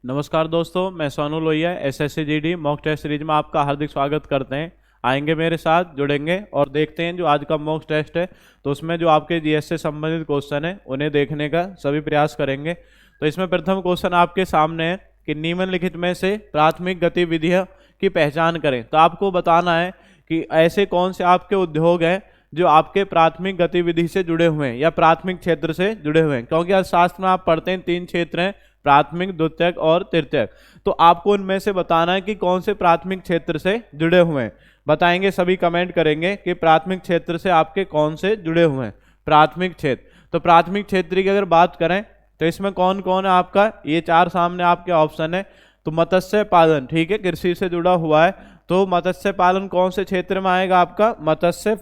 नमस्कार दोस्तों, मैं Sonu Lohia SSC GD mock test series में आपका हार्दिक स्वागत करते हैं। आएंगे मेरे साथ, जुड़ेंगे और देखते हैं जो आज का मॉक टेस्ट है तो उसमें जो आपके जीएस से संबंधित क्वेश्चन है उन्हें देखने का सभी प्रयास करेंगे। तो इसमें प्रथम क्वेश्चन आपके सामने है कि निम्नलिखित में से प्राथमिक गतिविधियों की पहचान करें। तो आपको बताना है कि ऐसे कौन से आपके उद्योग हैं जो आपके प्राथमिक गतिविधि से जुड़े हुए हैं या प्राथमिक क्षेत्र से जुड़े हुए हैं, क्योंकि अर्थशास्त्र में आप पढ़ते हैं 3 क्षेत्र हैं, प्राथमिक, द्वितीयक और तृतीयक। तो आपको उनमें से बताना है कि कौन से प्राथमिक क्षेत्र से जुड़े हुए हैं। बताएंगे, सभी कमेंट करेंगे कि प्राथमिक क्षेत्र से आपके कौन से जुड़े हुए हैं। प्राथमिक क्षेत्र, तो प्राथमिक क्षेत्र की अगर बात करें तो इसमें कौन कौन है आपका, ये 4 सामने आपके ऑप्शन है। तो मत्स्य पालन, ठीक है, कृषि से जुड़ा हुआ है। तो मत्स्य पालन कौन से क्षेत्र में आएगा आपका, मत्स्य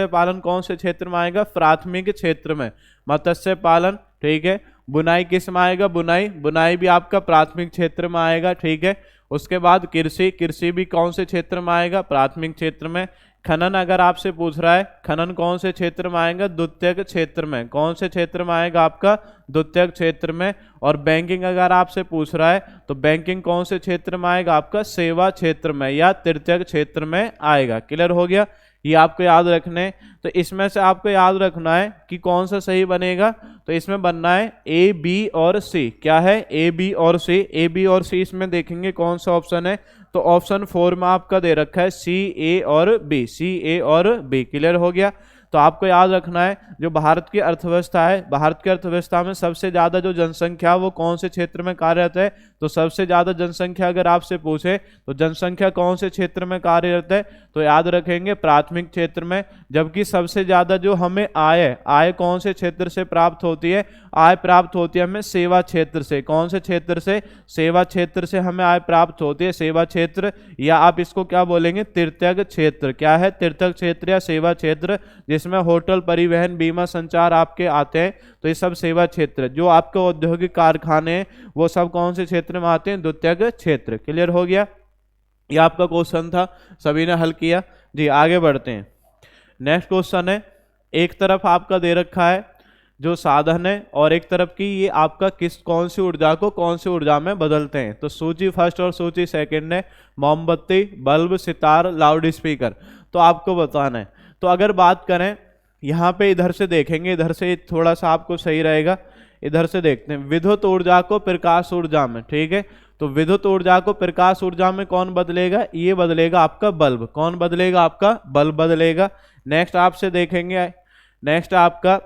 पालन कौन से क्षेत्र में आएगा, प्राथमिक क्षेत्र में मत्स्य पालन, ठीक है। बुनाई किस में आएगा, बुनाई भी आपका प्राथमिक क्षेत्र में आएगा, ठीक है। उसके बाद कृषि भी कौन से क्षेत्र में आएगा, प्राथमिक क्षेत्र में। खनन अगर आपसे पूछ रहा है, खनन कौन से क्षेत्र में आएगा, द्वितीयक क्षेत्र में। कौन से क्षेत्र में आएगा आपका, द्वितीयक क्षेत्र में। और बैंकिंग अगर आपसे पूछ रहा है तो बैंकिंग कौन से क्षेत्र में आएगा आपका, सेवा क्षेत्र में या तृतीयक क्षेत्र में आएगा। क्लियर हो गया, ये आपको याद रखने। तो इसमें से आपको याद रखना है कि कौन सा सही बनेगा। तो इसमें बनना है ए, बी और सी। क्या है, ए, बी और सी। ए, बी और सी इसमें देखेंगे कौन सा ऑप्शन है। तो ऑप्शन 4 में आपका दे रखा है सी, ए और बी, सी, ए और बी। क्लियर हो गया। तो आपको याद रखना है जो भारत की अर्थव्यवस्था है, भारत की अर्थव्यवस्था में सबसे ज्यादा जो जनसंख्या वो कौन से क्षेत्र में कार्यरत है। तो सबसे ज्यादा जनसंख्या अगर आपसे पूछे तो जनसंख्या कौन से क्षेत्र में कार्यरत है, तो याद रखेंगे प्राथमिक क्षेत्र में। जबकि सबसे ज्यादा जो हमें आय कौन से क्षेत्र से प्राप्त होती है, आय प्राप्त होती है हमें सेवा क्षेत्र से। कौन से क्षेत्र से, सेवा क्षेत्र से हमें आय प्राप्त होती है, सेवा क्षेत्र, या आप इसको क्या बोलेंगे, तृतीयक क्षेत्र। क्या है, तृतीयक क्षेत्र या सेवा क्षेत्र, जिसमें होटल, परिवहन, बीमा, संचार आपके आते हैं। तो ये सब सेवा क्षेत्र। जो आपके औद्योगिक कारखाने हैं वो सब कौन से क्षेत्र में आते हैं, द्वितीयक क्षेत्र। क्लियर हो गया, ये आपका क्वेश्चन था, सभी ने हल किया जी। आगे बढ़ते हैं, नेक्स्ट क्वेश्चन है। एक तरफ आपका दे रखा है जो साधन है और एक तरफ की ये आपका कौन सी ऊर्जा को कौन सी ऊर्जा में बदलते हैं। तो सूची फर्स्ट और सूची सेकंड है मोमबत्ती, बल्ब, सितार, लाउड स्पीकर। तो आपको बताना है। तो अगर बात करें यहाँ पे, इधर से देखेंगे, इधर से थोड़ा सा आपको सही रहेगा। इधर से देखते हैं, विद्युत ऊर्जा को प्रकाश ऊर्जा में, ठीक है। तो विद्युत ऊर्जा को प्रकाश ऊर्जा में कौन बदलेगा, ये बदलेगा आपका बल्ब। कौन बदलेगा, आपका बल्ब बदलेगा। नेक्स्ट आपसे देखेंगे, नेक्स्ट आपका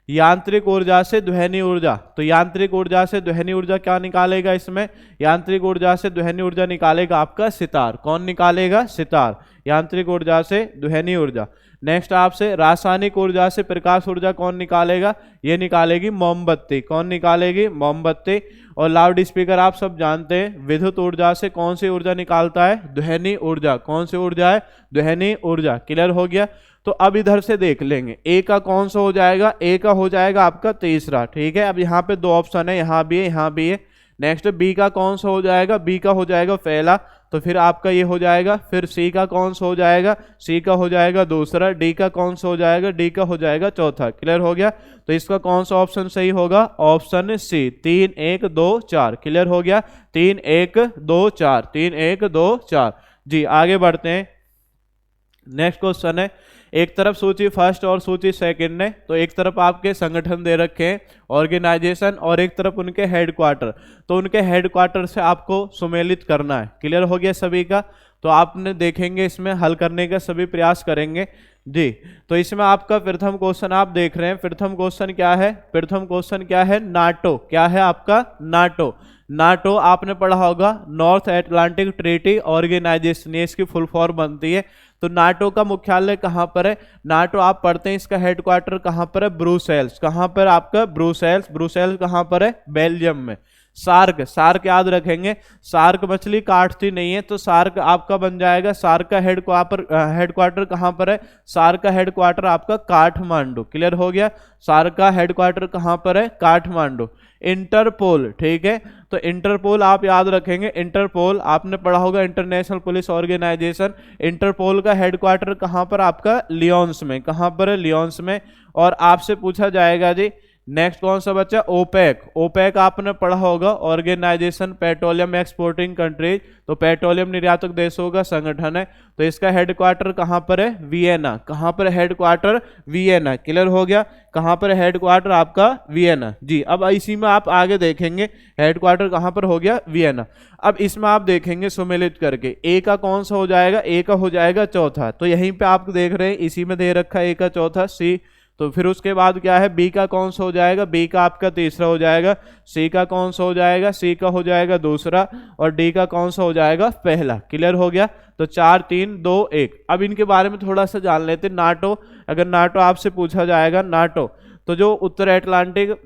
यांत्रिक ऊर्जा से ध्वनि ऊर्जा। तो यांत्रिक ऊर्जा से ध्वनि ऊर्जा क्या निकालेगा इसमें, यांत्रिक ऊर्जा से ध्वनि ऊर्जा निकालेगा आपका सितार। कौन निकालेगा, सितार, यांत्रिक ऊर्जा से ध्वनि ऊर्जा। नेक्स्ट आपसे रासायनिक ऊर्जा से प्रकाश ऊर्जा कौन निकालेगा, ये निकालेगी मोमबत्ती। कौन निकालेगी, मोमबत्ती। और लाउड स्पीकर आप सब जानते हैं विद्युत ऊर्जा से कौन सी ऊर्जा निकालता है, ध्वनि ऊर्जा। कौन सी ऊर्जा है, ध्वनि ऊर्जा। क्लियर हो गया। तो अब इधर से देख लेंगे, ए का कौन सा हो जाएगा, ए का हो जाएगा आपका तीसरा, ठीक है। अब यहाँ पे 2 ऑप्शन है, यहाँ भी है, यहाँ भी है। नेक्स्ट बी का कौन सा हो जाएगा, बी का हो जाएगा पहला। तो फिर आपका ये हो जाएगा। फिर सी का कौन सा हो जाएगा, सी का हो जाएगा दूसरा। डी का कौन सा हो जाएगा, डी का हो जाएगा चौथा। क्लियर हो गया। तो इसका कौन सा ऑप्शन सही होगा, ऑप्शन सी, 3 1 2 4। क्लियर हो गया, 3 1 2 4, 3 1 2 4 जी। आगे बढ़ते हैं, नेक्स्ट क्वेश्चन है। एक तरफ सूची फर्स्ट और सूची सेकंड है। तो एक तरफ आपके संगठन दे रखे हैं, ऑर्गेनाइजेशन, और एक तरफ उनके हेडक्वार्टर। तो उनके हेडक्वार्टर से आपको सुमेलित करना है। क्लियर हो गया सभी का। तो आपने देखेंगे, इसमें हल करने का सभी प्रयास करेंगे जी। तो इसमें आपका प्रथम क्वेश्चन आप देख रहे हैं। प्रथम क्वेश्चन क्या है, प्रथम क्वेश्चन क्या है, नाटो। क्या है आपका, नाटो। नाटो आपने पढ़ा होगा, नॉर्थ एटलांटिक ट्रीटी ऑर्गेनाइजेशन, ये इसकी फुल फॉर्म बनती है। तो नाटो का मुख्यालय कहां पर है, नाटो आप पढ़ते हैं इसका हेडक्वार्टर कहां पर है, ब्रुसेल्स। कहां पर आपका, ब्रुसेल्स। ब्रुसेल्स कहां पर है, बेल्जियम में। सार्क, सार्क याद रखेंगे, सार्क मछली काटती नहीं है, तो सार्क आपका बन जाएगा। सार्क का हेडक्वार्टर कहां पर है, सार्क का हेडक्वार्टर आपका काठमांडू। क्लियर हो गया, सार्क का हेडक्वार्टर कहां पर है, काठमांडू। इंटरपोल, ठीक है। तो इंटरपोल आप याद रखेंगे, इंटरपोल आपने पढ़ा होगा, इंटरनेशनल पुलिस ऑर्गेनाइजेशन। इंटरपोल का हेडक्वार्टर कहां पर आपका, लियोन्स में। कहां पर है, लियोन्स में। और आपसे पूछा जाएगा जी नेक्स्ट कौन सा बच्चा, ओपेक। ओपेक आपने पढ़ा होगा, ऑर्गेनाइजेशन पेट्रोलियम एक्सपोर्टिंग कंट्रीज, तो पेट्रोलियम निर्यातक देशों का संगठन है। तो इसका हेडक्वार्टर कहाँ पर है, वियना। कहाँ पर हेडक्वार्टर, वियना। क्लियर हो गया, कहाँ पर हेडक्वार्टर आपका, वियना जी। अब इसी में आप आगे देखेंगे हेडक्वार्टर कहाँ पर हो गया, वियना। अब इसमें आप देखेंगे सुमेलित करके ए का कौन सा हो जाएगा, ए का हो जाएगा चौथा। तो यहीं पे आप देख रहे हैं इसी में दे रखा है ए का चौथा, सी। तो फिर उसके बाद क्या है, बी का कौन सा हो जाएगा, बी का आपका तीसरा हो जाएगा। सी का कौन सा हो जाएगा, सी का हो जाएगा दूसरा। और डी का कौन सा हो जाएगा, पहला। क्लियर हो गया, तो 4 3 2 1। अब इनके बारे में थोड़ा सा जान लेते हैं। नाटो, अगर नाटो आपसे पूछा जाएगा, नाटो तो जो उत्तर अटलांटिक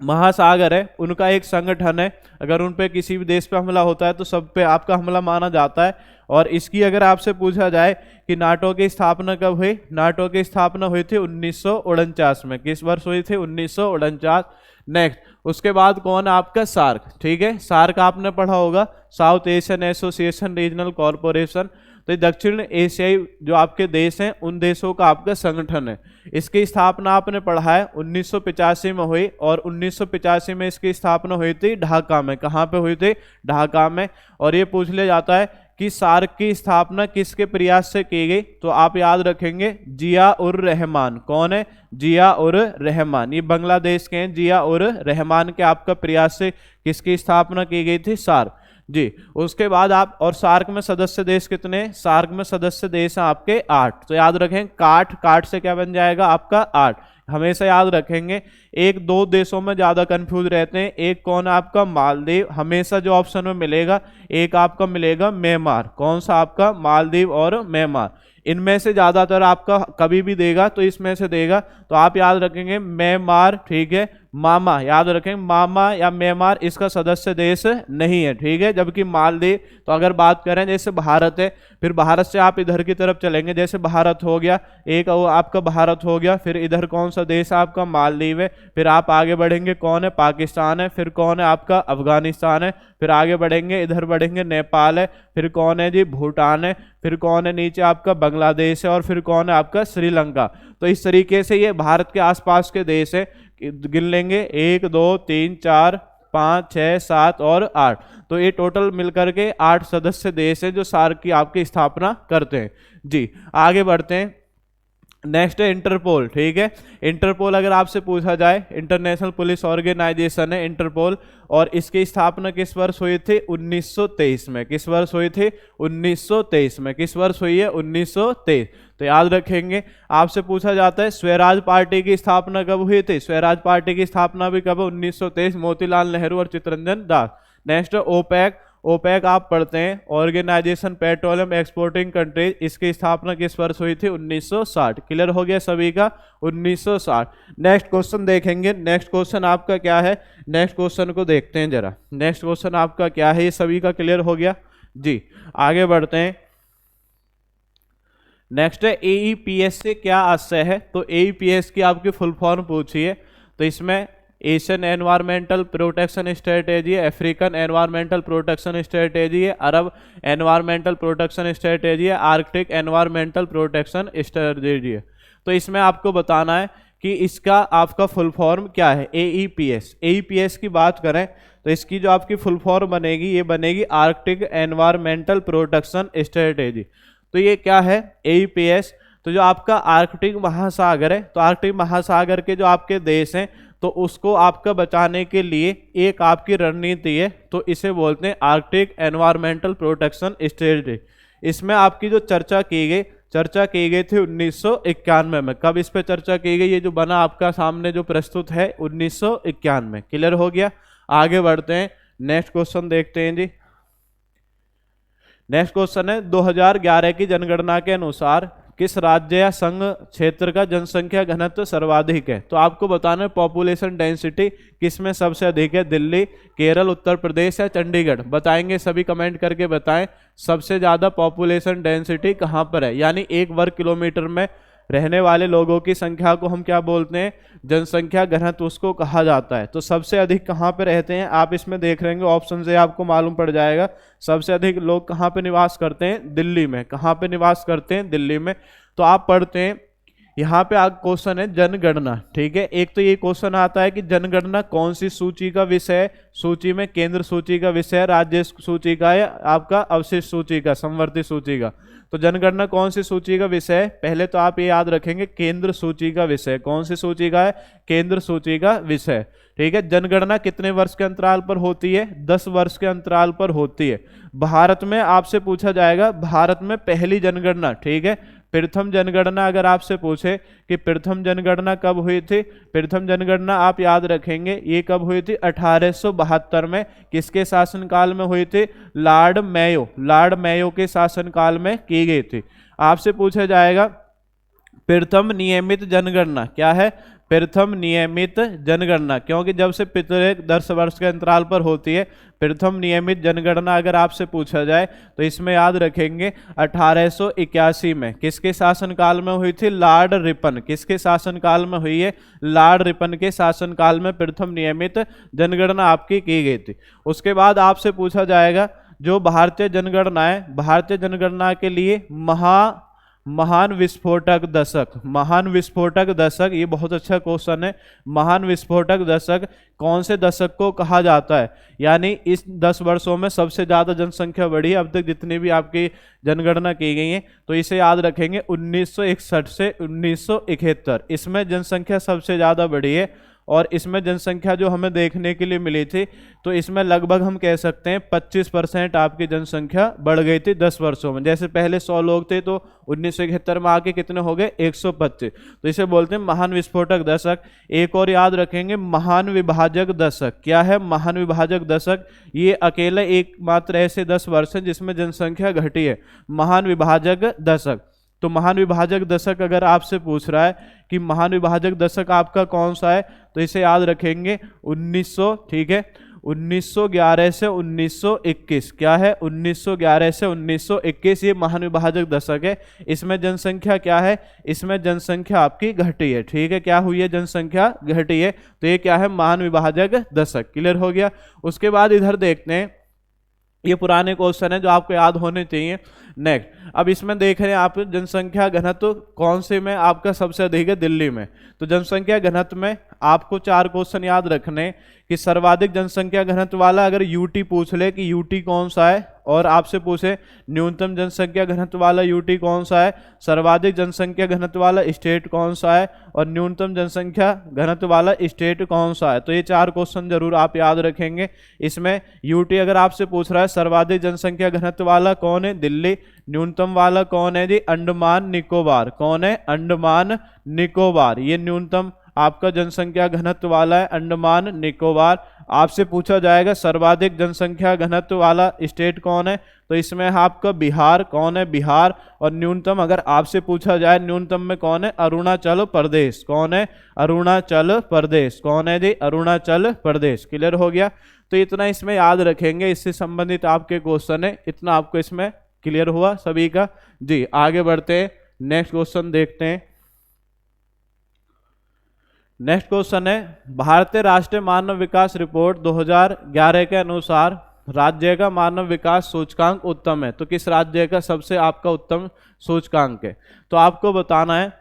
महासागर है उनका एक संगठन है। अगर उन पे किसी भी देश पे हमला होता है तो सब पे आपका हमला माना जाता है। और इसकी अगर आपसे पूछा जाए कि नाटो की स्थापना कब हुई, नाटो की स्थापना हुई थी 1949 में। किस वर्ष हुई थी, 1949। नेक्स्ट, उसके बाद कौन है आपका, सार्क। ठीक है, सार्क आपने पढ़ा होगा, south Asian association regional corporation. तो ये दक्षिण एशियाई जो आपके देश हैं उन देशों का आपका संगठन है। इसकी स्थापना आपने पढ़ा है 1985 में हुई, और 1985 में इसकी स्थापना हुई थी ढाका में। कहाँ पे हुई थी, ढाका में। और ये पूछ लिया जाता है कि सार्क की स्थापना किसके प्रयास से की गई, तो आप याद रखेंगे जिया उर रहमान। कौन है, जिया उर रहमान। ये बांग्लादेश के हैं, जिया उर रहमान के आपका प्रयास से किसकी स्थापना की गई थी, सार्क जी। उसके बाद आप, और सार्क में सदस्य देश कितने, सार्क में सदस्य देश हैं आपके 8। तो याद रखें, काठ, काठ से क्या बन जाएगा आपका 8। हमेशा याद रखेंगे, एक दो देशों में ज्यादा कंफ्यूज रहते हैं। एक कौन है आपका, मालदीव। हमेशा जो ऑप्शन में मिलेगा एक आपका मिलेगा म्यांमार। कौन सा आपका, मालदीव और म्यांमार। इनमें से ज्यादातर आपका कभी भी देगा तो इसमें से देगा। तो आप याद रखेंगे म्यांमार, ठीक है। मामा याद रखेंगे, मामा या म्यांमार इसका सदस्य देश नहीं है, ठीक है। जबकि मालदीव, तो अगर बात करें जैसे भारत है, फिर भारत से आप इधर की तरफ चलेंगे, जैसे भारत हो गया, एक आपका भारत हो गया, फिर इधर कौन सा देश आपका, मालदीव है। फिर आप आगे बढ़ेंगे, कौन है, पाकिस्तान है। फिर कौन है आपका, अफगानिस्तान है। फिर आगे बढ़ेंगे, इधर बढ़ेंगे, नेपाल है। फिर कौन है जी, भूटान है। फिर कौन है नीचे आपका, बांग्लादेश है। और फिर कौन है आपका, श्रीलंका। तो इस तरीके से ये भारत के आसपास के देश है। गिन लेंगे 1 2 3 4 5 6 7 और 8। तो ये टोटल मिलकर के 8 सदस्य देश है जो सार्क की आपकी स्थापना करते हैं जी। आगे बढ़ते हैं, नेक्स्ट है इंटरपोल। ठीक है, इंटरपोल अगर आपसे पूछा जाए, इंटरनेशनल पुलिस ऑर्गेनाइजेशन है इंटरपोल, और इसकी स्थापना किस वर्ष हुई थी, 1923 में। किस वर्ष हुई थी, 1923 में। किस वर्ष हुई है, 1923। तो याद रखेंगे, आपसे पूछा जाता है स्वराज पार्टी की स्थापना कब हुई थी। स्वराज पार्टी की स्थापना भी कब है, 1923, मोतीलाल नेहरू और Chittaranjan Das. Next OPEC. OPEC आप पढ़ते हैं, ऑर्गेनाइजेशन पेट्रोलियम एक्सपोर्टिंग कंट्रीज। इसकी स्थापना किस वर्ष हुई थी, 1960। क्लियर हो गया सभी का, 1960। नेक्स्ट क्वेश्चन देखेंगे, नेक्स्ट क्वेश्चन आपका क्या है, नेक्स्ट क्वेश्चन को देखते हैं जरा। नेक्स्ट क्वेश्चन आपका क्या है, ये सभी का क्लियर हो गया जी। आगे बढ़ते हैं, नेक्स्ट है AEPS से क्या आशय है। तो AEPS की आपकी फुल फॉर्म पूछी है, तो इसमें एशियन एनवायरमेंटल प्रोटेक्शन स्ट्रेटेजी है, अफ्रीकन एनवायरमेंटल प्रोटेक्शन स्ट्रेटेजी है, अरब एनवायरमेंटल प्रोटेक्शन स्ट्रेटेजी है, आर्कटिक एनवायरमेंटल प्रोटेक्शन स्ट्रेटेजी है। तो इसमें आपको बताना है कि इसका आपका फुल फॉर्म क्या है, AEPS। AEPS की बात करें तो इसकी जो आपकी फुल फॉर्म बनेगी, ये बनेगी आर्कटिक एनवायरमेंटल प्रोटेक्शन स्ट्रेटेजी। तो ये क्या है, AEPS। तो जो आपका आर्कटिक महासागर है, तो आर्कटिक महासागर के जो आपके देश हैं, तो उसको आपका बचाने के लिए एक आपकी रणनीति है, तो इसे बोलते हैं आर्कटिक एनवायरमेंटल प्रोटेक्शन स्ट्रेटेजी। इसमें आपकी जो चर्चा की गई थी 1991 में। कब इस पे चर्चा की गई, ये जो बना आपका सामने जो प्रस्तुत है 1991 में। क्लियर हो गया, आगे बढ़ते हैं, नेक्स्ट क्वेश्चन देखते हैं जी। नेक्स्ट क्वेश्चन है 2011 की जनगणना के अनुसार किस राज्य या संघ क्षेत्र का जनसंख्या घनत्व सर्वाधिक है। तो आपको बताना है पॉपुलेशन डेंसिटी किस में सबसे अधिक है, दिल्ली, केरल, उत्तर प्रदेश या चंडीगढ़। बताएंगे सभी, कमेंट करके बताएं सबसे ज्यादा पॉपुलेशन डेंसिटी कहां पर है। यानी 1 वर्ग किलोमीटर में रहने वाले लोगों की संख्या को हम क्या बोलते हैं, जनसंख्या घनत्व उसको कहा जाता है। तो सबसे अधिक कहाँ पे रहते हैं, आप इसमें देख रहे हैं ऑप्शन से आपको मालूम पड़ जाएगा। सबसे अधिक लोग कहाँ पे निवास करते हैं, दिल्ली में। कहाँ पे निवास करते हैं, दिल्ली में। तो आप पढ़ते हैं यहाँ पे आगे क्वेश्चन है जनगणना, ठीक है। एक तो ये क्वेश्चन आता है कि जनगणना कौन सी सूची का विषय है, सूची में केंद्र सूची का विषय है, राज्य सूची का है, आपका अवशिष्ट सूची का, समवर्ती सूची का। तो जनगणना कौन सी सूची का विषय है, पहले तो आप ये याद रखेंगे केंद्र सूची का विषय। कौन सी सूची का है, केंद्र सूची का विषय, ठीक है। जनगणना कितने वर्ष के अंतराल पर होती है, 10 वर्ष के अंतराल पर होती है। भारत में आपसे पूछा जाएगा भारत में पहली जनगणना, ठीक है, प्रथम जनगणना अगर आपसे पूछे कि प्रथम जनगणना कब हुई थी, प्रथम जनगणना आप याद रखेंगे ये कब हुई थी, 1872 में। किसके शासनकाल में हुई थी, लॉर्ड मेयो के शासनकाल में की गई थी। आपसे पूछा जाएगा प्रथम नियमित जनगणना क्या है, प्रथम नियमित जनगणना, क्योंकि जब से प्रत्येक 10 वर्ष के अंतराल पर होती है प्रथम नियमित जनगणना अगर आपसे पूछा जाए तो इसमें याद रखेंगे 1881 में। किसके शासनकाल में हुई थी, लॉर्ड रिपन। किसके शासनकाल में हुई है, लॉर्ड रिपन के शासनकाल में प्रथम नियमित जनगणना आपकी की गई थी। उसके बाद आपसे पूछा जाएगा जो भारतीय जनगणना है, भारतीय जनगणना के लिए महान विस्फोटक दशक, महान विस्फोटक दशक, ये बहुत अच्छा क्वेश्चन है। महान विस्फोटक दशक कौन से दशक को कहा जाता है, यानी इस 10 वर्षों में सबसे ज्यादा जनसंख्या बढ़ी है अब तक जितनी भी आपकी जनगणना की गई है, तो इसे याद रखेंगे 1961 से 1971, इसमें जनसंख्या सबसे ज्यादा बढ़ी है। और इसमें जनसंख्या जो हमें देखने के लिए मिली थी तो इसमें लगभग हम कह सकते हैं 25% आपकी जनसंख्या बढ़ गई थी 10 वर्षों में। जैसे पहले 100 लोग थे तो 1971 में आके कितने हो गए, 125। तो इसे बोलते हैं महान विस्फोटक दशक। एक और याद रखेंगे महान विभाजक दशक। क्या है महान विभाजक दशक, ये अकेला एकमात्र ऐसे 10 वर्ष है जिसमें जनसंख्या घटी है, महान विभाजक दशक। तो महान विभाजक दशक अगर आपसे पूछ रहा है कि महान विभाजक दशक आपका कौन सा है, तो इसे याद रखेंगे 1900, ठीक है, 1911 से 1921। क्या है, 1911 से 1921, ये महान विभाजक दशक है। इसमें जनसंख्या क्या है, इसमें जनसंख्या आपकी घटी है, ठीक है, क्या हुई है, जनसंख्या घटी है। तो ये क्या है, महान विभाजक दशक। क्लियर हो गया। उसके बाद इधर देखते हैं, ये पुराने क्वेश्चन है जो आपको याद होने चाहिए। नेक्स्ट, अब इसमें देख रहे हैं आप जनसंख्या घनत्व कौन से में आपका सबसे अधिक है, दिल्ली में। तो जनसंख्या घनत्व में आपको 4 क्वेश्चन याद रखने कि सर्वाधिक जनसंख्या घनत्व वाला अगर यूटी पूछ ले कि यूटी कौन सा है, और आपसे पूछे न्यूनतम जनसंख्या घनत्व वाला यूटी कौन सा है, सर्वाधिक जनसंख्या घनत्व वाला स्टेट कौन सा है, और न्यूनतम जनसंख्या घनत्व वाला स्टेट कौन सा है। तो ये 4 क्वेश्चन जरूर आप याद रखेंगे। इसमें यूटी अगर आपसे पूछ रहा है सर्वाधिक जनसंख्या घनत्व वाला कौन है, दिल्ली। न्यूनतम वाला कौन है जी, अंडमान निकोबार। कौन है, अंडमान निकोबार। ये न्यूनतम आपका जनसंख्या घनत्व वाला है, अंडमान निकोबार। आपसे पूछा जाएगा सर्वाधिक जनसंख्या घनत्व वाला स्टेट कौन है, तो इसमें आपका बिहार। कौन है, बिहार। और न्यूनतम अगर आपसे पूछा जाए न्यूनतम में कौन है, अरुणाचल प्रदेश। कौन है, अरुणाचल प्रदेश। कौन है जी, अरुणाचल प्रदेश। क्लियर हो गया। तो इतना इसमें याद रखेंगे, इससे संबंधित आपके क्वेश्चन है, इतना आपको इसमें क्लियर हुआ सभी का जी। आगे बढ़ते हैं, नेक्स्ट क्वेश्चन देखते हैं। नेक्स्ट क्वेश्चन है, भारतीय राष्ट्रीय मानव विकास रिपोर्ट 2011 के अनुसार राज्य का मानव विकास सूचकांक उत्तम है। तो किस राज्य का सबसे आपका उत्तम सूचकांक है, तो आपको बताना है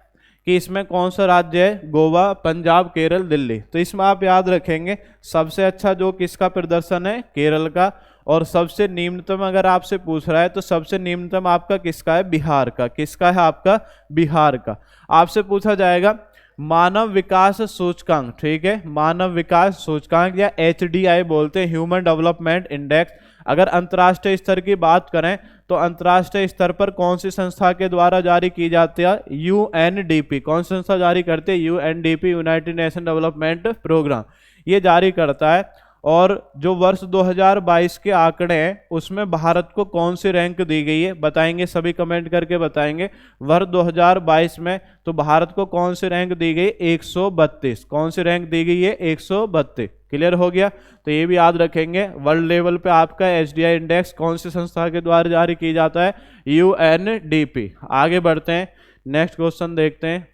कि इसमें कौन सा राज्य है, गोवा, पंजाब, केरल, दिल्ली। तो इसमें आप याद रखेंगे सबसे अच्छा जो किसका प्रदर्शन है, केरल का। और सबसे निम्नतम अगर आपसे पूछ रहा है तो सबसे निम्नतम आपका किसका है, बिहार का। किसका है, आपका बिहार का। आपसे पूछा जाएगा मानव विकास सूचकांक, ठीक है, मानव विकास सूचकांक या HDI बोलते हैं, ह्यूमन डेवलपमेंट इंडेक्स। अगर अंतर्राष्ट्रीय स्तर की बात करें तो अंतर्राष्ट्रीय स्तर पर कौन सी संस्था के द्वारा जारी की जाती है, UNDP। कौन सी संस्था जारी करती है, UNDP, United Nation Development Programme, ये जारी करता है। और जो वर्ष 2022 के आंकड़े हैं उसमें भारत को कौन सी रैंक दी गई है, बताएंगे सभी, कमेंट करके बताएंगे। वर्ष 2022 में तो भारत को कौन सी रैंक दी गई, 132। कौन सी रैंक दी गई है, 132। क्लियर हो गया। तो ये भी याद रखेंगे, वर्ल्ड लेवल पे आपका HDI इंडेक्स कौन सी संस्था के द्वारा जारी की जाता है, UNDP। आगे बढ़ते हैं, नेक्स्ट क्वेश्चन देखते हैं।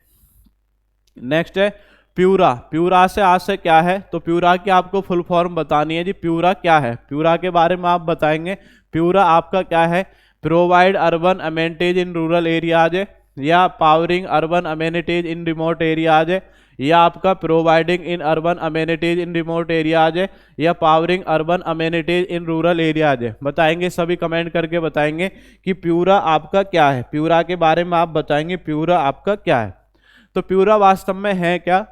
नेक्स्ट है प्यूरा। प्यूरा से आज से क्या है, तो प्यूरा की आपको फुल फॉर्म बतानी है जी। प्यूरा क्या है, प्यूरा के बारे में आप बताएंगे। प्यूरा आपका क्या है, provide urban amenities in rural areas है। या पावरिंग अर्बन अमेनिटीज इन रिमोट एरियाज है, या आपका providing in urban amenities in remote areas है, या powering urban amenities in rural areas है। बताएंगे, सभी कमेंट करके बताएंगे कि प्यूरा आपका क्या है। प्यूरा के बारे में आप बताएंगे प्यूरा आपका क्या है। तो प्यूरा वास्तव में है क्या,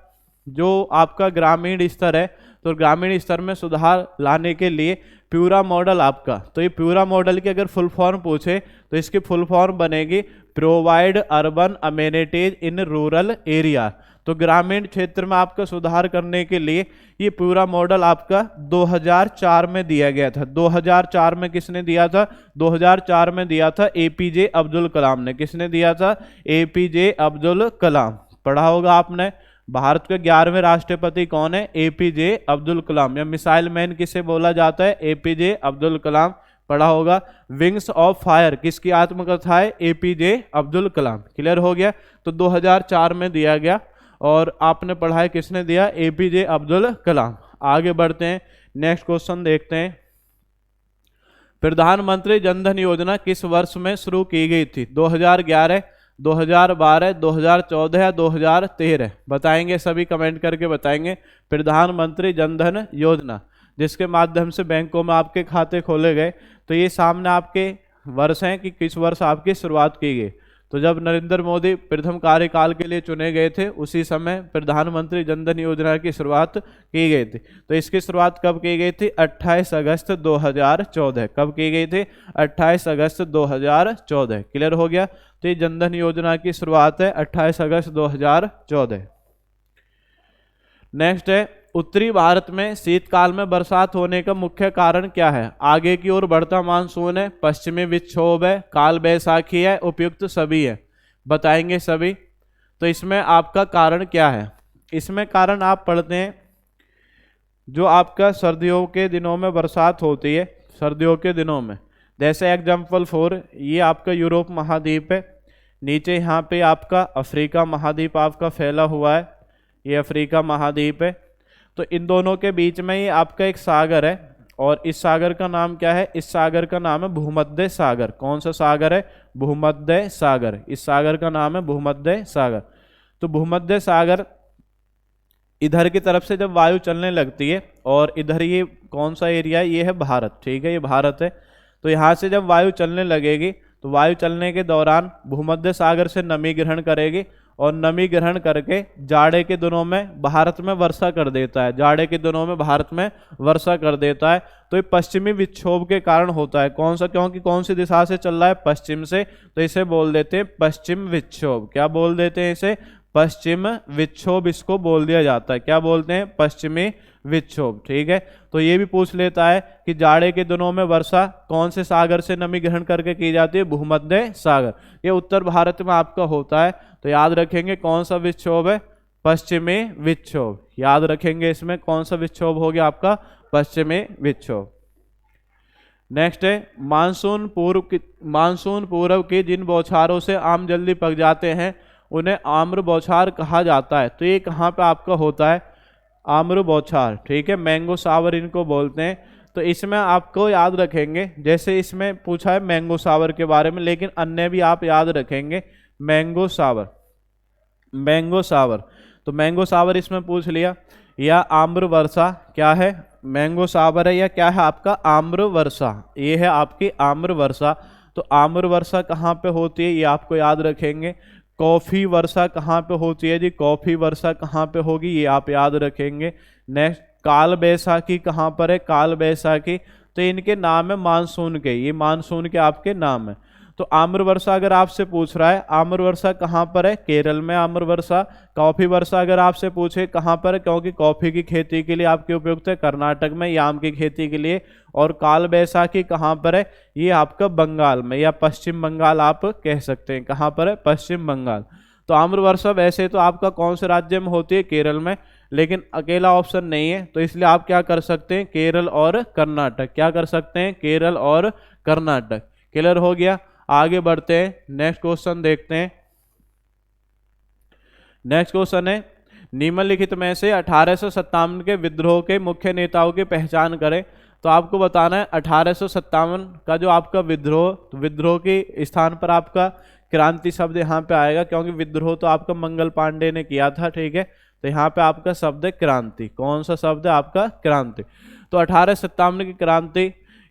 जो आपका ग्रामीण स्तर है, तो ग्रामीण स्तर में सुधार लाने के लिए प्यूरा मॉडल आपका, तो ये प्यूरा मॉडल की अगर फुल फॉर्म पूछे तो इसकी फुल फॉर्म बनेगी provide urban amenities in rural area. तो ग्रामीण क्षेत्र में आपका सुधार करने के लिए ये पूरा मॉडल आपका 2004 में दिया गया था। 2004 में किसने दिया था? 2004 में दिया था एपीजे अब्दुल कलाम ने। किसने दिया था? एपीजे अब्दुल कलाम। पढ़ा होगा आपने, भारत के 11वें राष्ट्रपति कौन है? एपीजे अब्दुल कलाम, या मिसाइल मैन किसे बोला जाता है? एपीजे अब्दुल कलाम। पढ़ा होगा विंग्स ऑफ फायर किसकी आत्मकथा है? एपीजे अब्दुल कलाम। क्लियर हो गया। तो 2004 में दिया गया और आपने पढ़ा है किसने दिया? एपीजे अब्दुल कलाम। आगे बढ़ते हैं, नेक्स्ट क्वेश्चन देखते हैं। प्रधानमंत्री जनधन योजना किस वर्ष में शुरू की गई थी? 2011, 2012, 2014 या 2013? बताएंगे, सभी कमेंट करके बताएंगे। प्रधानमंत्री जनधन योजना जिसके माध्यम से बैंकों में आपके खाते खोले गए, तो ये सामने आपके वर्ष हैं कि किस वर्ष आपकी शुरुआत की गई। तो जब नरेंद्र मोदी प्रथम कार्यकाल के लिए चुने गए थे उसी समय प्रधानमंत्री जनधन योजना की शुरुआत की गई थी। तो इसकी शुरुआत कब की गई थी? 28 अगस्त 2014। कब की गई थी? 28 अगस्त 2014। क्लियर हो गया। तो ये जनधन योजना की शुरुआत है 28 अगस्त 2014। नेक्स्ट है, उत्तरी भारत में शीतकाल में बरसात होने का मुख्य कारण क्या है? आगे की ओर बढ़ता मानसून है, पश्चिमी विक्षोभ है, काल बैसाखी है, उपयुक्त सभी है। बताएंगे सभी। तो इसमें आपका कारण क्या है? इसमें कारण आप पढ़ते हैं, जो आपका सर्दियों के दिनों में बरसात होती है, सर्दियों के दिनों में, जैसे एग्जाम्पल 4 ये आपका यूरोप महाद्वीप है, नीचे यहाँ पे आपका अफ्रीका महाद्वीप आपका फैला हुआ है, ये अफ्रीका महाद्वीप है। तो इन दोनों के बीच में ये आपका एक सागर है और इस सागर का नाम क्या है? इस सागर का नाम है भूमध्य सागर। कौन सा सागर है? भूमध्य सागर। इस सागर का नाम है भूमध्य सागर। तो भूमध्य सागर इधर की तरफ से जब वायु चलने लगती है, और इधर ये कौन सा एरिया है? ये है भारत। ठीक है, ये भारत है। तो यहाँ से जब वायु चलने लगेगी तो वायु चलने के दौरान भूमध्य सागर से नमी ग्रहण करेगी और नमी ग्रहण करके जाड़े के दिनों में भारत में वर्षा कर देता है। जाड़े के दिनों में भारत में वर्षा कर देता है। तो ये पश्चिमी विक्षोभ के कारण होता है। कौन सा? क्योंकि कौन सी दिशा से चल रहा है? पश्चिम से। तो इसे बोल देते हैं पश्चिम विक्षोभ। क्या बोल देते हैं इसे? पश्चिम विक्षोभ इसको बोल दिया जाता है। क्या बोलते हैं? पश्चिमी विक्षोभ। ठीक है। तो ये भी पूछ लेता है कि जाड़े के दिनों में वर्षा कौन से सागर से नमी ग्रहण करके की जाती है? भूमध्य सागर। ये उत्तर भारत में आपका होता है। तो याद रखेंगे कौन सा विक्षोभ है? पश्चिमी विक्षोभ। याद रखेंगे इसमें कौन सा विक्षोभ हो गया आपका? पश्चिमी विक्षोभ। नेक्स्ट है, मानसून पूर्व की जिन बौछारों से आम जल्दी पक जाते हैं उन्हें आम्र बौछार कहा जाता है। तो ये कहाँ पे आपका होता है? आम्र बौछार। ठीक है, मैंगो सावर इनको बोलते हैं। तो इसमें आपको याद रखेंगे, जैसे इसमें पूछा है मैंगो सावर के बारे में, लेकिन अन्य भी आप याद रखेंगे। मैंगो सावर, मैंगो सावर। तो मैंगो सावर इसमें पूछ लिया। या आम्र वर्षा क्या है? मैंगो सावर है या क्या है आपका? आम्र वर्षा। ये है आपकी आम्र वर्षा। तो आम्र वर्षा कहाँ पे होती है? ये आपको याद रखेंगे। कॉफी वर्षा कहाँ पे होती है जी? कॉफी वर्षा कहाँ पे होगी? ये आप याद रखेंगे। नेक्स्ट, काल बैसाखी कहाँ पर है? काल बैसाखी। तो इनके नाम है मानसून के, ये मानसून के आपके नाम है। तो आम्र वर्षा अगर आपसे पूछ रहा है, आम्र वर्षा कहाँ पर है? केरल में आम्र वर्षा। कॉफी वर्षा अगर आपसे पूछे कहाँ पर है, क्योंकि कॉफी की खेती के लिए आपके उपयुक्त है कर्नाटक में, याम की खेती के लिए। और काल बैसाखी कहाँ पर है? ये आपका बंगाल में, या पश्चिम बंगाल आप कह सकते हैं। कहाँ पर है? पश्चिम बंगाल। तो आम्र वर्षा वैसे तो आपका कौन से राज्य में होती है? केरल में, लेकिन अकेला ऑप्शन नहीं है, तो इसलिए आप क्या कर सकते हैं? केरल और कर्नाटक। क्या कर सकते हैं? केरल और कर्नाटक। क्लियर हो गया। आगे बढ़ते हैं, नेक्स्ट क्वेश्चन देखते हैं। नेक्स्ट क्वेश्चन है, निम्नलिखित में से 1857 के विद्रोह के मुख्य नेताओं की पहचान करें। तो आपको बताना है 1857 का जो आपका विद्रोह, तो विद्रोह के स्थान पर आपका क्रांति शब्द यहाँ पे आएगा, क्योंकि विद्रोह तो आपका मंगल पांडे ने किया था, ठीक है। तो यहाँ पे आपका शब्द है क्रांति। कौन सा शब्द है आपका? क्रांति। तो 1857 की क्रांति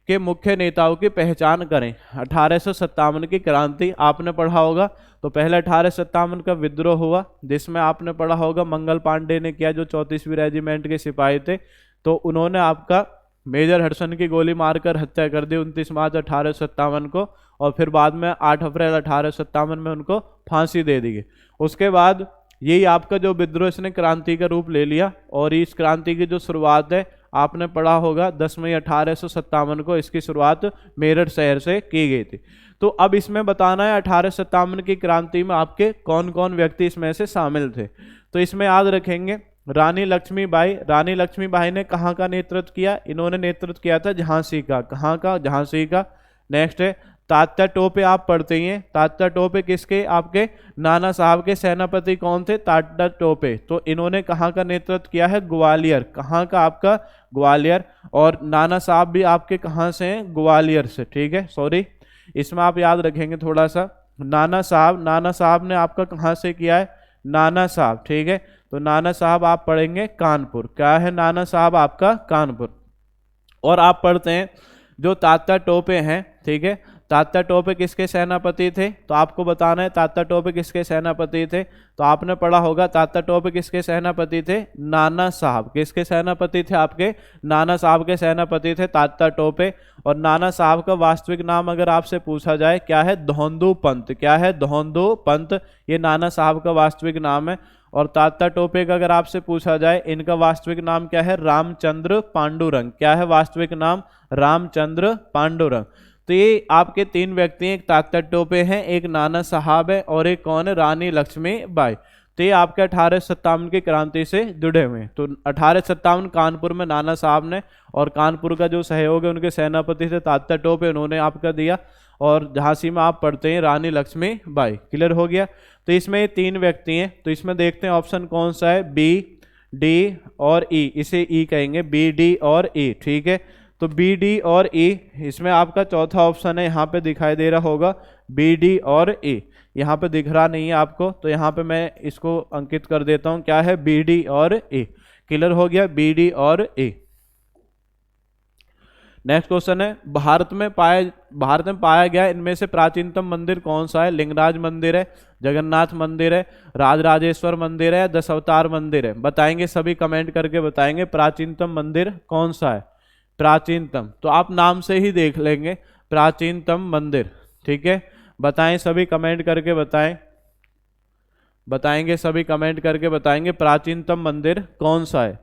के मुख्य नेताओं की पहचान करें। 1857 की क्रांति आपने पढ़ा होगा। तो पहले 1857 का विद्रोह हुआ, जिसमें आपने पढ़ा होगा मंगल पांडे ने किया, जो 34वीं रेजिमेंट के सिपाही थे। तो उन्होंने आपका मेजर हडसन की गोली मारकर हत्या कर दी 29 मार्च 1857 को, और फिर बाद में 8 अप्रैल 1857 में उनको फांसी दे दी गई। उसके बाद यही आपका जो विद्रोह इसने क्रांति का रूप ले लिया, और इस क्रांति की जो शुरुआत है आपने पढ़ा होगा 10 मई 1857 को इसकी शुरुआत मेरठ शहर से की गई थी। तो अब इसमें बताना है 1857 की क्रांति में आपके कौन कौन व्यक्ति इसमें से शामिल थे। तो इसमें याद रखेंगे रानी लक्ष्मीबाई। रानी लक्ष्मीबाई ने कहाँ का नेतृत्व किया? इन्होंने नेतृत्व किया था झांसी का। कहाँ का? झांसी का। नेक्स्ट है तात्या टोपे, आप पढ़ते ही हैं। तात्या टोपे किसके? आपके नाना साहब के सेनापति कौन थे? तात्या टोपे। तो इन्होंने कहाँ का नेतृत्व किया है? ग्वालियर। कहाँ का? आपका ग्वालियर। और नाना साहब भी आपके कहाँ से हैं? ग्वालियर से, ठीक है। सॉरी, इसमें आप याद रखेंगे थोड़ा सा, नाना साहब ने आपका कहाँ से किया है? नाना साहब, ठीक है। तो नाना साहब आप पढ़ेंगे कानपुर। क्या है? नाना साहब आपका कानपुर। और आप पढ़ते हैं जो तात्या टोपे हैं, ठीक है। तात्या टोपे किसके सेनापति थे? तो आपको बताना है तात्या टोपे किसके सेनापति थे। तो आपने पढ़ा होगा तात्या टोपे किसके सेनापति थे? नाना साहब। किसके सेनापति थे? आपके नाना साहब के सेनापति थे तात्या टोपे। और नाना साहब का वास्तविक नाम अगर आपसे पूछा जाए क्या है? धोंदू पंत। क्या है? धोंदू पंत, ये नाना साहब का वास्तविक नाम है। और तात्या टोपे का अगर आपसे पूछा जाए इनका वास्तविक नाम क्या है? रामचंद्र पांडुरंग। क्या है वास्तविक नाम? रामचंद्र पांडुरंग। तो ये आपके 3 व्यक्ति हैं, एक तात्या टोपे हैं, एक नाना साहब है, और एक कौन है? रानी लक्ष्मीबाई। तो ये आपके 1857 की क्रांति से जुड़े हुए हैं। तो 1857 कानपुर में नाना साहब ने, और कानपुर का जो सहयोग है उनके सेनापति थे तात्या टोपे, उन्होंने आपका दिया। और झांसी में आप पढ़ते हैं रानी लक्ष्मीबाई। क्लियर हो गया। तो इसमें ये 3 व्यक्ति हैं। तो इसमें देखते हैं ऑप्शन कौन सा है? बी, डी और ई। इसे ई कहेंगे, बी, डी और ई, ठीक है। तो बी, डी और ई, इसमें आपका चौथा ऑप्शन है, यहाँ पे दिखाई दे रहा होगा बी, डी और ई। यहाँ पे दिख रहा नहीं है आपको, तो यहाँ पे मैं इसको अंकित कर देता हूँ। क्या है? बी, डी और ई। क्लियर हो गया, बी, डी और ई। नेक्स्ट क्वेश्चन है भारत में पाया गया इनमें से प्राचीनतम मंदिर कौन सा है? लिंगराज मंदिर है, जगन्नाथ मंदिर है, राजराजेश्वर मंदिर है, 10 अवतार मंदिर है। बताएंगे, सभी कमेंट करके बताएंगे प्राचीनतम मंदिर कौन सा है। प्राचीनतम, तो आप नाम से ही देख लेंगे प्राचीनतम मंदिर, ठीक है। बताएं, सभी कमेंट करके बताएं। बताएंगे, सभी कमेंट करके बताएंगे प्राचीनतम मंदिर कौन सा है।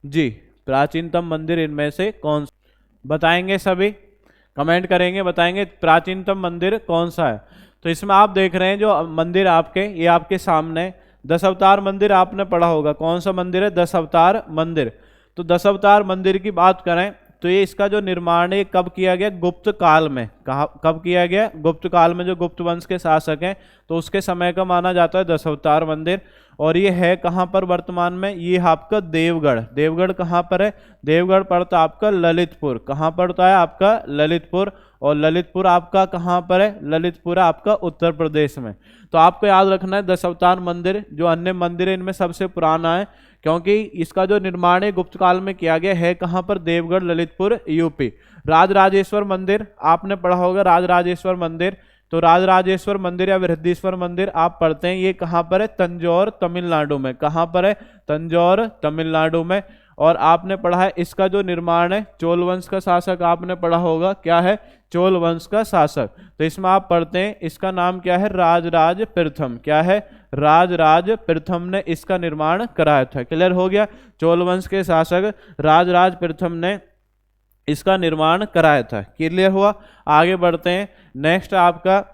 जी, प्राचीनतम मंदिर इनमें से कौन सा? बताएंगे, सभी कमेंट करेंगे, बताएंगे प्राचीनतम मंदिर कौन सा है। तो इसमें आप देख रहे हैं जो मंदिर आपके, ये आपके सामने 10 अवतार मंदिर आपने पढ़ा होगा। कौन सा मंदिर है? 10 अवतार मंदिर। तो 10 अवतार मंदिर की बात करें तो ये इसका जो निर्माण है कब किया गया? गुप्त काल में। कब किया गया? गुप्त काल में। जो गुप्त वंश के शासक हैं तो उसके समय का माना जाता है 10 अवतार मंदिर। और ये है कहाँ पर वर्तमान में? ये आपका देवगढ़। देवगढ़ कहाँ पर है? देवगढ़ पड़ता है आपका ललितपुर। कहाँ पड़ता है? आपका ललितपुर। और ललितपुर आपका कहाँ पर है? ललितपुर आपका उत्तर प्रदेश में। तो आपको याद रखना है 10 अवतार मंदिर जो अन्य मंदिर है इनमें सबसे पुराना है, क्योंकि इसका जो निर्माण है गुप्त काल में किया गया है। कहाँ पर? देवगढ़, ललितपुर, यूपी। राजराजेश्वर मंदिर आपने पढ़ा होगा। राजराजेश्वर मंदिर, तो राजराजेश्वर मंदिर या बृहदीश्वर मंदिर आप पढ़ते हैं, ये कहाँ पर है? तंजौर, तमिलनाडु में। कहाँ पर है? तंजौर, तमिलनाडु में। और आपने पढ़ा है इसका जो निर्माण है चोल वंश का शासक आपने पढ़ा होगा। क्या है? चोल वंश का शासक। तो इसमें आप पढ़ते हैं इसका नाम क्या है? राजराज प्रथम। क्या है? राजराज प्रथम ने इसका निर्माण कराया था। क्लियर हो गया। चोल वंश के शासक राजराज प्रथम ने इसका निर्माण कराया था। क्लियर हुआ। आगे बढ़ते हैं। नेक्स्ट आपका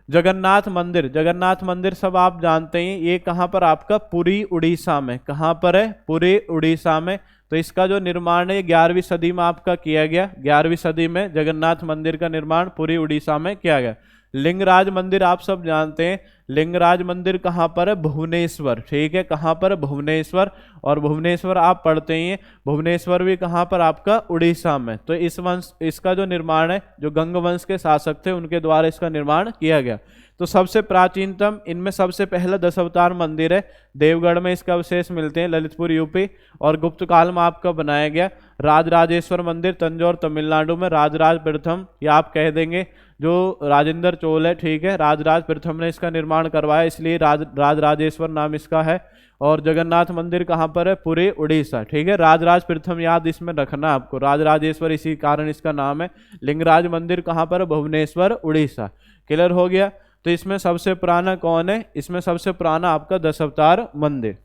जगन्नाथ मंदिर। जगन्नाथ मंदिर सब आप जानते हैं, ये कहाँ पर? आपका पुरी उड़ीसा में। कहाँ पर है? पुरी उड़ीसा में। तो इसका जो निर्माण है 11वीं सदी में आपका किया गया। 11वीं सदी में जगन्नाथ मंदिर का निर्माण पुरी उड़ीसा में किया गया। लिंगराज मंदिर आप सब जानते हैं। लिंगराज मंदिर कहाँ पर है? भुवनेश्वर। ठीक है, कहाँ पर? भुवनेश्वर। और भुवनेश्वर आप पढ़ते ही हैं, भुवनेश्वर भी कहाँ पर? आपका उड़ीसा में। तो इस वंश, इसका जो निर्माण है जो गंग वंश के शासक थे उनके द्वारा इसका निर्माण किया गया। तो सबसे प्राचीनतम इनमें सबसे पहला 10 अवतार मंदिर है, देवगढ़ में इसका अवशेष मिलते हैं, ललितपुर यूपी, और गुप्त काल में आपका बनाया गया। राजराजेश्वर मंदिर तंजौर तमिलनाडु में, राजराज प्रथम, या आप कह देंगे जो राजेंद्र चोल है, ठीक है, राजराज प्रथम ने इसका निर्माण करवाया, इसलिए राजराजेश्वर नाम इसका है। और जगन्नाथ मंदिर कहाँ पर है? पुरी उड़ीसा, ठीक है। राजराज प्रथम याद इसमें रखना आपको, राजराजेश्वर इसी कारण इसका नाम है। लिंगराज मंदिर कहाँ पर है? भुवनेश्वर उड़ीसा। क्लियर हो गया। तो इसमें सबसे पुराना कौन है? इसमें सबसे पुराना आपका 10 अवतार मंदिर।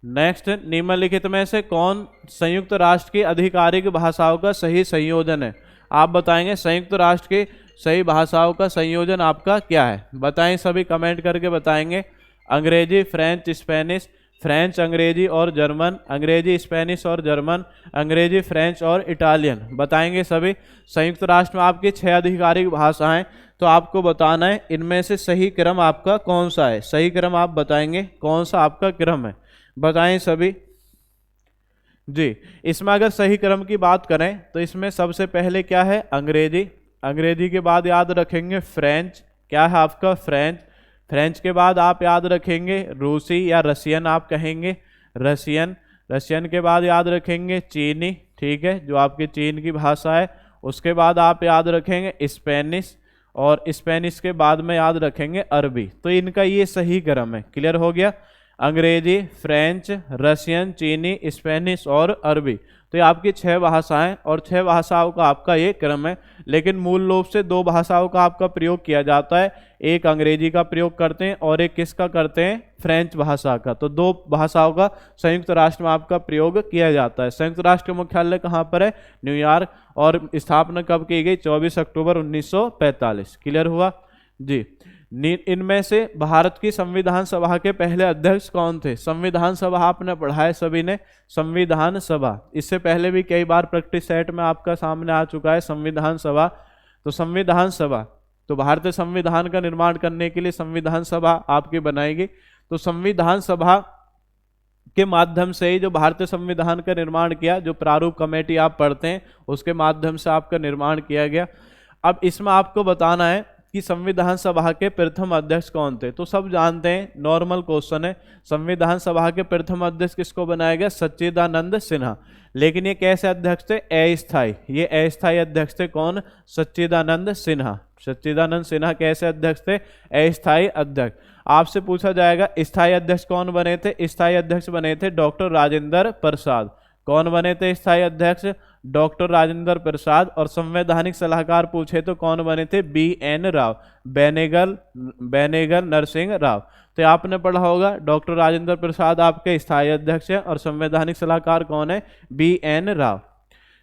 नेक्स्ट, निम्नलिखित में से कौन संयुक्त राष्ट्र की आधिकारिक भाषाओं का सही संयोजन है? आप बताएंगे संयुक्त राष्ट्र की सही भाषाओं का संयोजन आपका क्या है? बताएं, सभी कमेंट करके बताएंगे। अंग्रेजी, फ्रेंच, स्पेनिश, फ्रेंच, अंग्रेजी और जर्मन, अंग्रेजी, स्पेनिश और जर्मन, अंग्रेजी, फ्रेंच और इटालियन। बताएंगे सभी। संयुक्त राष्ट्र में आपकी 6 आधिकारिक भाषाएं, तो आपको बताना है इनमें से सही क्रम आपका कौन सा है। सही क्रम आप बताएंगे कौन सा आपका क्रम है, बताएं सभी जी। इसमें अगर सही क्रम की बात करें तो इसमें सबसे पहले क्या है? अंग्रेजी, अंग्रेजी के बाद याद रखेंगे फ्रेंच, क्या है आपका? फ्रेंच। फ्रेंच के बाद आप याद रखेंगे रूसी या रशियन, आप कहेंगे रशियन। रशियन के बाद याद रखेंगे चीनी, ठीक है, जो आपकी चीन की भाषा है। उसके बाद आप याद रखेंगे स्पेनिश, और स्पेनिश के बाद में याद रखेंगे अरबी। तो इनका ये सही क्रम है। क्लियर हो गया। अंग्रेजी, फ्रेंच, रशियन, चीनी, स्पेनिश और अरबी। तो ये आपकी 6 भाषाएं, और 6 भाषाओं का आपका ये क्रम है। लेकिन मूल रूप से 2 भाषाओं का आपका प्रयोग किया जाता है, एक अंग्रेजी का प्रयोग करते हैं और एक किसका करते हैं? फ्रेंच भाषा का। तो 2 भाषाओं का संयुक्त राष्ट्र में आपका प्रयोग किया जाता है। संयुक्त राष्ट्र का मुख्यालय कहाँ पर है? न्यूयॉर्क। और स्थापना कब की गई? 24 अक्टूबर 1945। क्लियर हुआ जी। इनमें से भारत की संविधान सभा के पहले अध्यक्ष कौन थे? संविधान सभा आपने पढ़ा है सभी ने, संविधान सभा। इससे पहले भी कई बार प्रैक्टिस सेट में आपका सामने आ चुका है संविधान सभा। तो संविधान सभा, तो भारतीय संविधान का निर्माण करने के लिए संविधान सभा आपकी बनाएगी। तो संविधान सभा के माध्यम से ही जो भारतीय संविधान का निर्माण किया, जो प्रारूप कमेटी आप पढ़ते हैं उसके माध्यम से आपका निर्माण किया गया। अब इसमें आपको बताना है कि संविधान सभा के प्रथम अध्यक्ष कौन थे। तो सब जानते हैं, नॉर्मल क्वेश्चन है। संविधान सभा के प्रथम अध्यक्ष किसको बनाया गया? सच्चिदानंद सिन्हा। लेकिन ये कैसे अध्यक्ष थे? अस्थायी। ये अस्थायी अध्यक्ष थे। कौन? सच्चिदानंद सिन्हा। सच्चिदानंद सिन्हा कैसे अध्यक्ष थे? अस्थायी अध्यक्ष। आपसे पूछा जाएगा स्थायी अध्यक्ष कौन बने थे? स्थायी अध्यक्ष बने थे डॉक्टर राजेंद्र प्रसाद। कौन बने थे स्थायी अध्यक्ष? डॉक्टर राजेंद्र प्रसाद। और संवैधानिक सलाहकार पूछे तो कौन बने थे? BN राव, बेनेगल नरसिंह राव। तो आपने पढ़ा होगा डॉक्टर राजेंद्र प्रसाद आपके स्थायी अध्यक्ष हैं, और संवैधानिक सलाहकार कौन है? BN राव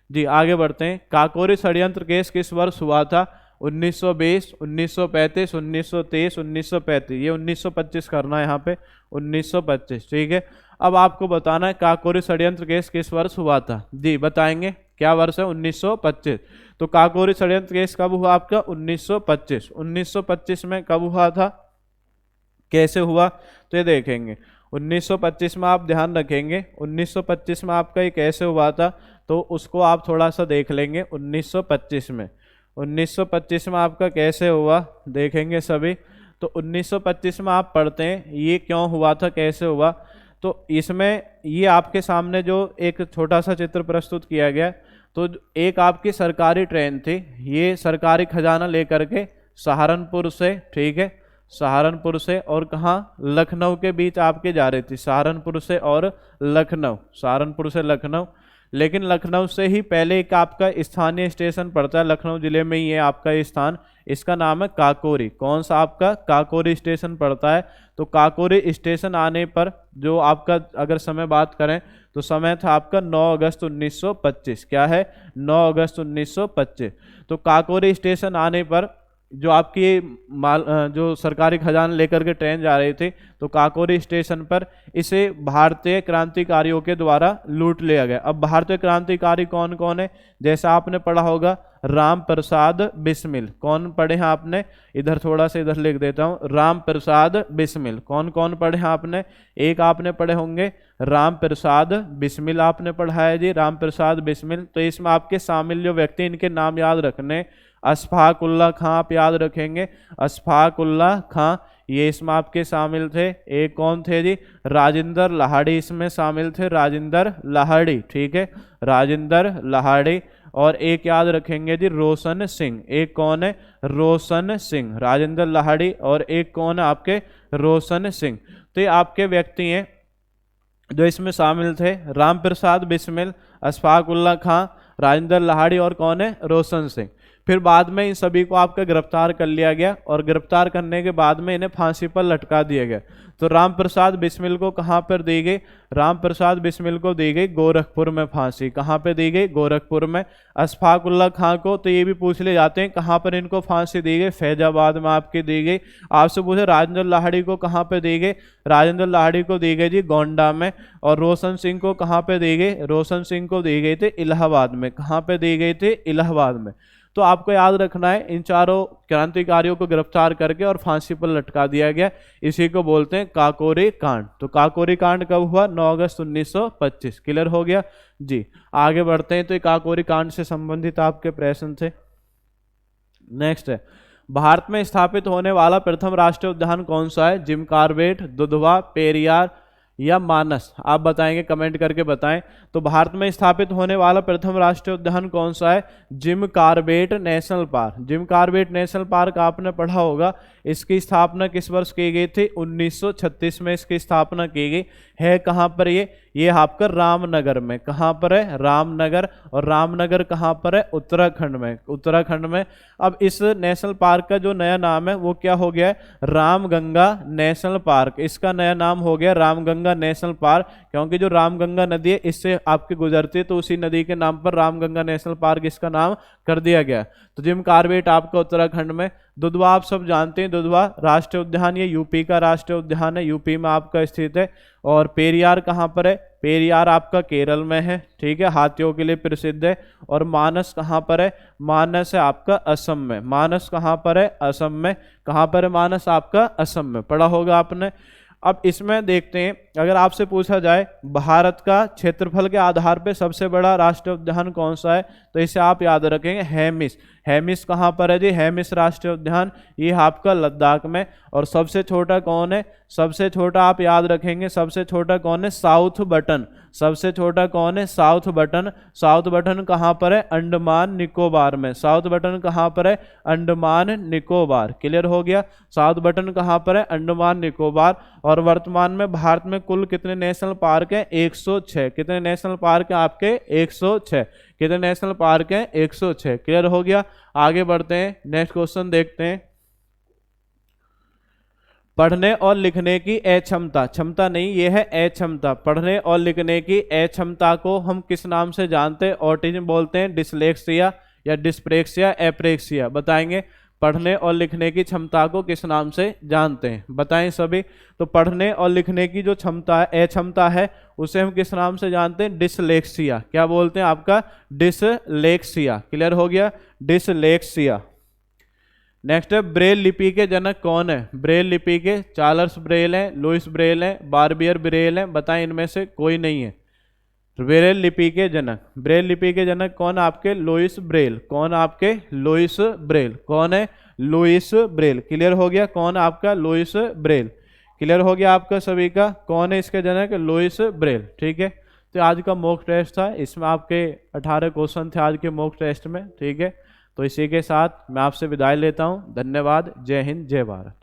जी। आगे बढ़ते हैं। काकोरी षड्यंत्र केस किस वर्ष हुआ था? 1920, 1935, 1923, 1935। ये 1925 करना है यहाँ पे, 1925, ठीक है। अब आपको बताना है काकोरी षड्यंत्र केस किस वर्ष हुआ था जी, बताएंगे क्या वर्ष है? 1925। तो काकोरी षड्यंत्र केस कब हुआ आपका? 1925। 1925 में कब हुआ था, कैसे हुआ? तो ये देखेंगे 1925 में, आप ध्यान रखेंगे 1925 में आपका ये कैसे हुआ था, तो उसको आप थोड़ा सा देख लेंगे। 1925 में 1925 में आपका कैसे हुआ देखेंगे सभी। तो 1925 में आप पढ़ते हैं ये क्यों हुआ था, कैसे हुआ। तो इसमें ये आपके सामने जो एक छोटा सा चित्र प्रस्तुत किया गया, तो एक आपकी सरकारी ट्रेन थी, ये सरकारी खजाना लेकर के सहारनपुर से, ठीक है, सहारनपुर से और कहाँ? लखनऊ के बीच आपके जा रही थी। सहारनपुर से और लखनऊ, सहारनपुर से लखनऊ। लेकिन लखनऊ से ही पहले एक आपका स्थानीय स्टेशन पड़ता है, लखनऊ जिले में ही है आपका ये स्थान, इसका नाम है काकोरी। कौन सा आपका? काकोरी स्टेशन पड़ता है। तो काकोरी स्टेशन आने पर जो आपका अगर समय बात करें तो समय था आपका 9 अगस्त 1925। क्या है? 9 अगस्त 1925। तो काकोरी स्टेशन आने पर जो आपकी जो सरकारी खजाना लेकर के ट्रेन जा रही थी, तो काकोरी स्टेशन पर इसे भारतीय क्रांतिकारियों के द्वारा लूट लिया गया। अब भारतीय क्रांतिकारी कौन कौन है? जैसा आपने पढ़ा होगा राम प्रसाद बिस्मिल। कौन पढ़े हैं आपने? इधर थोड़ा सा इधर लिख देता हूँ, राम प्रसाद बिस्मिल। कौन कौन पढ़े हैं आपने? एक आपने पढ़े होंगे राम प्रसाद बिस्मिल, आपने पढ़ा है जी, राम प्रसाद बिस्मिल। तो इसमें आपके शामिल जो व्यक्ति, इनके नाम याद रखने। अशफाक उल्लाह खां आप याद रखेंगे, अशफाक उल्लाह खां ये इसमें आपके शामिल थे। एक कौन थे जी, राजेंद्र लाहिड़ी इसमें शामिल थे, राजेंद्र लाहिड़ी, ठीक है, राजेंद्र लाहिड़ी। और एक याद रखेंगे जी रोशन सिंह, एक कौन है, रोशन सिंह, राजेंद्र लाहिड़ी और एक कौन है आपके, रोशन सिंह। तो ये आपके व्यक्ति हैं जो इसमें शामिल थे, राम प्रसाद बिस्मिल, अशफाक उल्लाह खां, राजेंद्र लाहिड़ी और कौन है, रोशन सिंह। फिर बाद में इन सभी को आपका गिरफ्तार कर लिया गया और गिरफ्तार करने के बाद में इन्हें फांसी पर लटका दिया गया। तो राम प्रसाद बिस्मिल को कहाँ पर दी गई, राम प्रसाद बिस्मिल को दी गई गोरखपुर में फांसी, कहाँ पे दी गई, गोरखपुर में। अशफाक उल्लाह खां को तो ये भी पूछ ले जाते हैं कहाँ पर इनको फांसी दी गई, फैजाबाद में आपकी दी गई। आपसे पूछे राजेंद्र लाहिड़ी को कहाँ पे दी गई, राजेंद्र लाहिड़ी को दी गई जी गोंडा में। और रोशन सिंह को कहाँ पे दी गई, रोशन सिंह को दी गई थी इलाहाबाद में, कहाँ पे दी गई थी, इलाहाबाद में। तो आपको याद रखना है इन चारों क्रांतिकारियों को गिरफ्तार करके और फांसी पर लटका दिया गया, इसी को बोलते हैं काकोरी कांड। तो काकोरी कांड कब हुआ, 9 अगस्त 1925। क्लियर हो गया जी। आगे बढ़ते हैं। तो ये काकोरी कांड से संबंधित आपके प्रश्न थे। नेक्स्ट है, भारत में स्थापित होने वाला प्रथम राष्ट्रीय उद्यान कौन सा है, जिम कॉर्बेट, दुधवा, पेरियार या मानस, आप बताएंगे, कमेंट करके बताएं। तो भारत में स्थापित होने वाला प्रथम राष्ट्रीय उद्यान कौन सा है, Jim Corbett national park. Jim Corbett national park आपने पढ़ा होगा, इसकी स्थापना किस वर्ष की गई थी, 1936 में इसकी स्थापना की गई है। कहाँ पर ये आपका रामनगर में, कहाँ पर है, रामनगर। और रामनगर कहाँ पर है, उत्तराखंड में, उत्तराखंड में। अब इस नेशनल पार्क का जो नया नाम है वो क्या हो गया है, रामगंगा नेशनल पार्क। इसका नया नाम हो गया रामगंगा नेशनल पार्क, क्योंकि जो रामगंगा नदी है इससे आपकी गुजरती है, तो उसी नदी के नाम पर रामगंगा नेशनल पार्क इसका नाम कर दिया गया। तो जिम कॉर्बेट आपका उत्तराखंड में। दुधवा आप सब जानते हैं, दुधवा राष्ट्रीय उद्यान, ये यूपी का राष्ट्रीय उद्यान है, यूपी में आपका स्थित है। और पेरियार कहाँ पर है, पेरियार आपका केरल में है, ठीक है, हाथियों के लिए प्रसिद्ध है। और मानस कहाँ पर है, मानस है आपका असम में, मानस कहाँ पर है, असम में। कहाँ पर है मानस आपका, असम में, पढ़ा होगा आपने। अब इसमें देखते हैं, अगर आपसे पूछा जाए भारत का क्षेत्रफल के आधार पर सबसे बड़ा राष्ट्रीय उद्यान कौन सा है, तो इसे आप याद रखेंगे हेमिस। हेमिस कहाँ पर है जी, हेमिस राष्ट्रीय उद्यान, ये आपका लद्दाख में। और सबसे छोटा कौन है, सबसे छोटा आप याद रखेंगे, सबसे छोटा कौन है, साउथ बटन। सबसे छोटा कौन है, साउथ बटन। साउथ बटन कहाँ पर है, अंडमान निकोबार में। साउथ बटन कहाँ पर है, अंडमान निकोबार। क्लियर हो गया, साउथ बटन कहाँ पर है, अंडमान निकोबार। और वर्तमान में भारत में कुल कितने नेशनल पार्क हैं, 106। कितने नेशनल पार्क हैं आपके, 106। कितने नेशनल पार्क हैं, 106। क्लियर हो गया। आगे बढ़ते हैं, नेक्स्ट क्वेश्चन देखते हैं। पढ़ने और लिखने की अक्षमता, क्षमता नहीं, ये है अक्षमता। पढ़ने और लिखने की अक्षमता को हम किस नाम से जानते हैं, ऑटिज्म बोलते हैं, डिसलेक्सिया या डिस्प्रेक्सिया, एप्रेक्सिया, बताएंगे। पढ़ने और लिखने की क्षमता को किस नाम से जानते हैं, बताएं सभी। तो पढ़ने और लिखने की जो क्षमता है, अक्षमता है, उसे हम किस नाम से जानते हैं, डिसलेक्सिया। क्या बोलते हैं आपका, डिसलेक्सिया। क्लियर हो गया, डिसलेक्सिया। नेक्स्ट है, ब्रेल लिपि के जनक कौन है। ब्रेल लिपि के चार्ल्स ब्रेल हैं, लुइस ब्रेल हैं, बारबियर ब्रेल हैं, बताएं इनमें से कोई नहीं है। ब्रेल लिपि के जनक, ब्रेल लिपि के जनक कौन आपके, लुइस ब्रेल। कौन आपके, लुइस ब्रेल। कौन है, लुइस ब्रेल। क्लियर हो गया, कौन आपका, लुइस ब्रेल। क्लियर हो गया आपका सभी का, कौन है इसके जनक, लुइस ब्रेल। ठीक है, तो आज का मॉक टेस्ट था, इसमें आपके 18 क्वेश्चन थे आज के मॉक टेस्ट में। ठीक है, तो इसी के साथ मैं आपसे विदाई लेता हूं। धन्यवाद, जय हिंद, जय भारत।